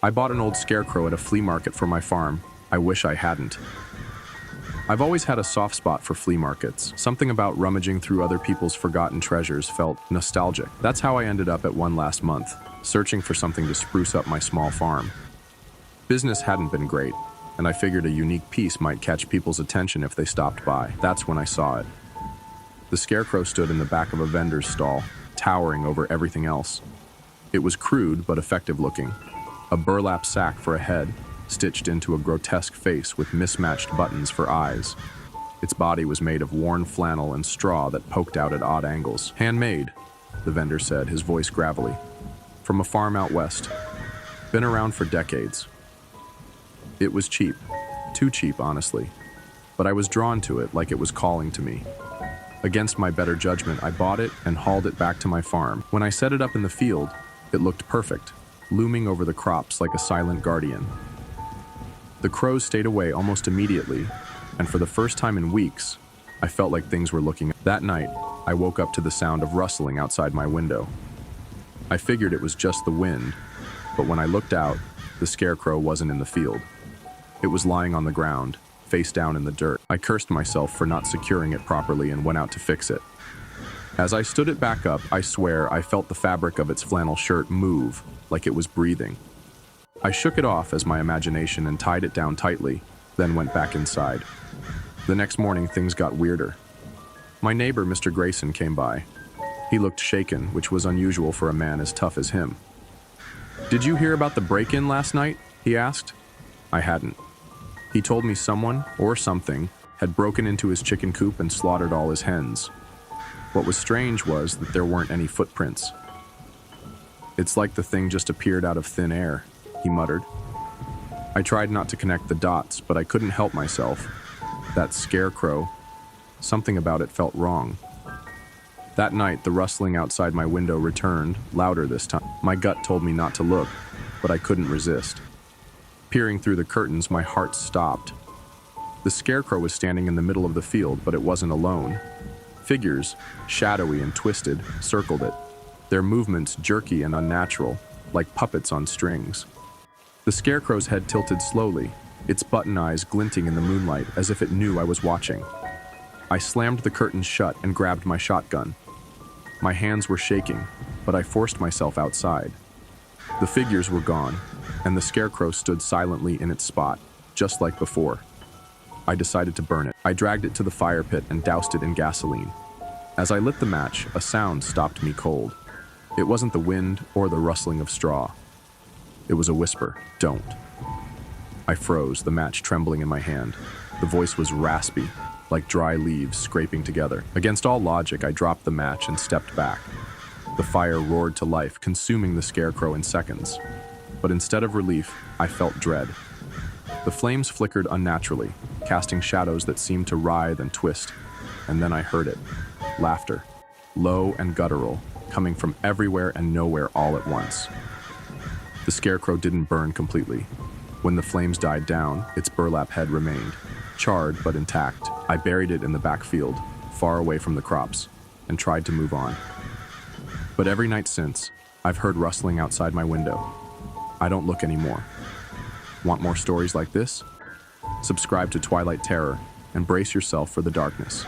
I bought an old scarecrow at a flea market for my farm. I wish I hadn't. I've always had a soft spot for flea markets. Something about rummaging through other people's forgotten treasures felt nostalgic. That's how I ended up at one last month, searching for something to spruce up my small farm. Business hadn't been great, and I figured a unique piece might catch people's attention if they stopped by. That's when I saw it. The scarecrow stood in the back of a vendor's stall, towering over everything else. It was crude but effective looking. A burlap sack for a head, stitched into a grotesque face with mismatched buttons for eyes. Its body was made of worn flannel and straw that poked out at odd angles. Handmade, the vendor said, his voice gravelly. From a farm out west. Been around for decades. It was cheap. Too cheap, honestly. But I was drawn to it like it was calling to me. Against my better judgment, I bought it and hauled it back to my farm. When I set it up in the field, it looked perfect, looming over the crops like a silent guardian. The crows stayed away almost immediately, and for the first time in weeks, I felt like things were looking up. That night, I woke up to the sound of rustling outside my window. I figured it was just the wind, but when I looked out, the scarecrow wasn't in the field. It was lying on the ground, face down in the dirt. I cursed myself for not securing it properly and went out to fix it. As I stood it back up, I swear I felt the fabric of its flannel shirt move, like it was breathing. I shook it off as my imagination and tied it down tightly, then went back inside. The next morning, things got weirder. My neighbor, Mr. Grayson, came by. He looked shaken, which was unusual for a man as tough as him. "Did you hear about the break-in last night?" he asked. I hadn't. He told me someone, or something, had broken into his chicken coop and slaughtered all his hens. What was strange was that there weren't any footprints. "It's like the thing just appeared out of thin air," he muttered. I tried not to connect the dots, but I couldn't help myself. That scarecrow, something about it felt wrong. That night, the rustling outside my window returned, louder this time. My gut told me not to look, but I couldn't resist. Peering through the curtains, my heart stopped. The scarecrow was standing in the middle of the field, but it wasn't alone. Figures, shadowy and twisted, circled it, their movements jerky and unnatural, like puppets on strings. The scarecrow's head tilted slowly, its button eyes glinting in the moonlight as if it knew I was watching. I slammed the curtains shut and grabbed my shotgun. My hands were shaking, but I forced myself outside. The figures were gone, and the scarecrow stood silently in its spot, just like before. I decided to burn it. I dragged it to the fire pit and doused it in gasoline. As I lit the match, a sound stopped me cold. It wasn't the wind or the rustling of straw. It was a whisper, "Don't." I froze, the match trembling in my hand. The voice was raspy, like dry leaves scraping together. Against all logic, I dropped the match and stepped back. The fire roared to life, consuming the scarecrow in seconds. But instead of relief, I felt dread. The flames flickered unnaturally, casting shadows that seemed to writhe and twist. And then I heard it. Laughter, low and guttural, coming from everywhere and nowhere all at once. The scarecrow didn't burn completely. When the flames died down, its burlap head remained, charred but intact. I buried it in the backfield, far away from the crops, and tried to move on. But every night since, I've heard rustling outside my window. I don't look anymore. Want more stories like this? Subscribe to Twilight Terror and brace yourself for the darkness.